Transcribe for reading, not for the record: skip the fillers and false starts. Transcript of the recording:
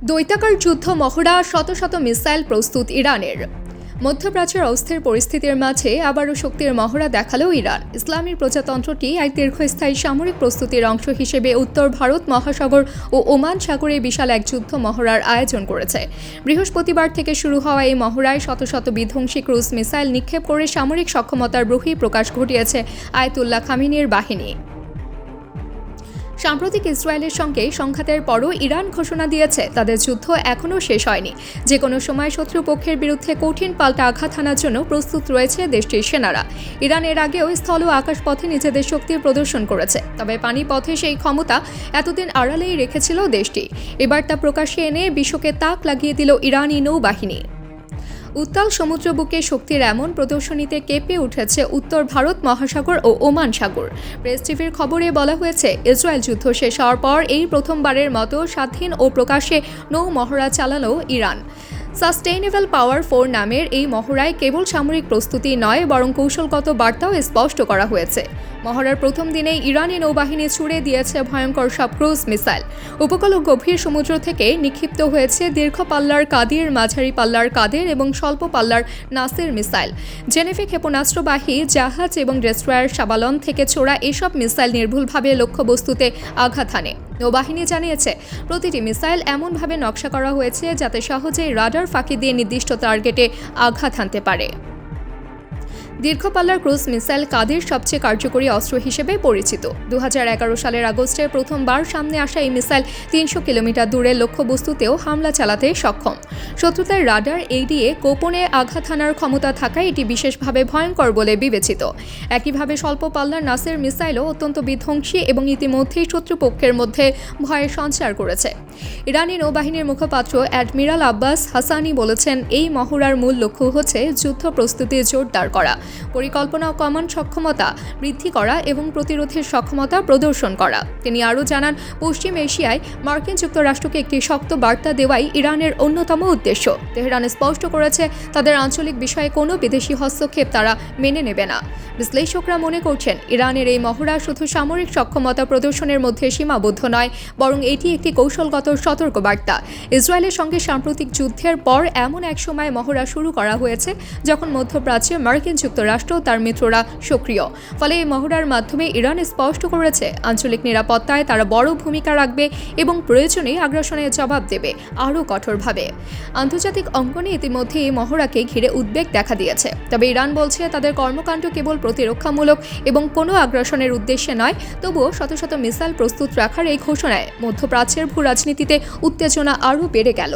দৈত্যাকার যুদ্ধ মহড়া, শত শত মিসাইল প্রস্তুত ইরানের। মধ্যপ্রাচ্যের অস্থির পরিস্থিতির মাঝে আবারও শক্তির মহড়া দেখালো ইরান। ইসলামী প্রজাতন্ত্রটি এক দীর্ঘস্থায়ী সামরিক প্রস্তুতির অংশ হিসেবে উত্তর ভারত মহাসাগর ও ওমান সাগরে বিশাল এক যুদ্ধ মহড়ার আয়োজন করেছে। বৃহস্পতিবার থেকে শুরু হওয়া এই মহড়ায় শত শত বিধ্বংসী ক্রুজ মিসাইল নিক্ষেপ করে সামরিক সক্ষমতার বহিঃপ্রকাশ ঘটিয়েছে আয়াতুল্লাহ খামেনির বাহিনী। সাম্প্রতিক ইসরায়েলের সঙ্গে সংঘাতের পরও ইরান ঘোষণা দিয়েছে তাদের যুদ্ধ এখনও শেষ হয়নি। যে কোনো সময় শত্রুপক্ষের বিরুদ্ধে কঠিন পাল্টা আঘাত হানার জন্য প্রস্তুত রয়েছে দেশটির সেনারা। ইরান এর আগেও স্থল ও আকাশপথে নিজেদের শক্তির প্রদর্শন করেছে, তবে পানিপথে সেই ক্ষমতা এতদিন আড়ালেই রেখেছিল দেশটি। এবার তা প্রকাশ্যে এনে বিশ্বকে তাক লাগিয়ে দিল ইরানি নৌবাহিনী। উত্তাল সমুদ্র বুকে শক্তির এমন প্রদর্শনীতে কেঁপে উঠেছে উত্তর ভারত মহাসাগর ও ওমান সাগর। প্রেস টিভির খবরে বলা হয়েছে, ইসরায়েল যুদ্ধ শেষ হওয়ার পর এই প্রথমবারের মতো স্বাধীন ও প্রকাশ্যে নৌ মহড়া চালালো ইরান। সাস্টেইনেবল পাওয়ার 4 নামের এই মহড়ায় কেবল সামরিক প্রস্তুতি নয়, বরং কৌশলগত বার্তাও স্পষ্ট করা হয়েছে। মহড়ার প্রথম দিনেই ইরানি নৌবাহিনী ছুড়ে দিয়েছে ভয়ঙ্কর সব ক্রুজ মিসাইল। উপকূল ও গভীর সমুদ্র থেকে নিক্ষিপ্ত হয়েছে দীর্ঘ পাল্লার কাদির, মাঝারি পাল্লার কাদের এবং স্বল্প পাল্লার নাসির মিসাইল। জেনেভি ক্ষেপণাস্ত্রবাহী জাহাজ এবং ডেস্ট্রয়ার শাবালন থেকে ছোড়া এসব মিসাইল নির্ভুলভাবে লক্ষ্যবস্তুতে আঘাত হানে। নৌবাহিনী জানিয়েছে, প্রতিটি মিসাইল এমনভাবে নকশা করা হয়েছে যাতে সহজেই রাডার ফাঁকি দিয়ে নির্দিষ্ট টার্গেটে আঘাত হানতে পারে। দীর্ঘপাল্লার ক্রুজ মিসাইল কাদের সবচেয়ে কার্যকরী অস্ত্র হিসেবে পরিচিত। 2011 সালের আগস্টে প্রথমবার সামনে আসা এই মিসাইল 300 কিলোমিটার দূরের লক্ষ্যবস্তুতেও হামলা চালাতে সক্ষম। শত্রুতার রাডার এড়িয়ে গোপনে আঘাত হানার ক্ষমতা থাকায় এটি বিশেষভাবে ভয়ঙ্কর বলে বিবেচিত। একইভাবে স্বল্প পাল্লার নাসের মিসাইলও অত্যন্ত বিধ্বংসী এবং ইতিমধ্যেই শত্রুপক্ষের মধ্যে ভয়ের সঞ্চার করেছে। ইরানি নৌবাহিনীর মুখপাত্র অ্যাডমিরাল আব্বাস হাসানি বলেছেন, এই মহড়ার মূল লক্ষ্য হচ্ছে যুদ্ধ প্রস্তুতি জোরদার করা, পরিকল্পনা ও কমান্ড সক্ষমতা বৃদ্ধি করা এবং প্রতিরোধের সক্ষমতা প্রদর্শন করা। তিনি আরও জানান, পশ্চিম এশিয়ায় মার্কিন যুক্তরাষ্ট্রকে একটি শক্ত বার্তা দেওয়াই ইরানের অন্যতম উদ্দেশ্য। তেহরান স্পষ্ট করেছে, তাদের আঞ্চলিক বিষয়ে কোনো বিদেশি হস্তক্ষেপ তারা মেনে নেবে না। বিশ্লেষকরা মনে করছেন, ইরানের এই মহড়া শুধু সামরিক সক্ষমতা প্রদর্শনের মধ্যে সীমাবদ্ধ নয়, বরং এটি একটি কৌশলগত সতর্কবার্তা। ইসরায়েলের সঙ্গে সাম্প্রতিক যুদ্ধের পর এমন এক সময় মহড়া শুরু করা হয়েছে যখন মধ্যপ্রাচ্যে মার্কিন যুক্তরাষ্ট্র তার মিত্ররা সক্রিয়। ফলে এই মহড়ার মাধ্যমে ইরান স্পষ্ট করেছে, আঞ্চলিক নিরাপত্তায় তারা বড় ভূমিকা রাখবে এবং প্রয়োজনে আগ্রাসনের জবাব দেবে আরও কঠোরভাবে। আন্তর্জাতিক অঙ্গনে ইতিমধ্যে এই মহড়াকে ঘিরে উদ্বেগ দেখা দিয়েছে, তবে ইরান বলছে তাদের কর্মকাণ্ড কেবল প্রতিরক্ষামূলক এবং কোনো আগ্রাসনের উদ্দেশ্যে নয়। তবুও শত শত মিসাইল প্রস্তুত রাখার এই ঘোষণায় মধ্যপ্রাচ্যের ভূ রাজনীতিতে উত্তেজনা আরও বেড়ে গেল।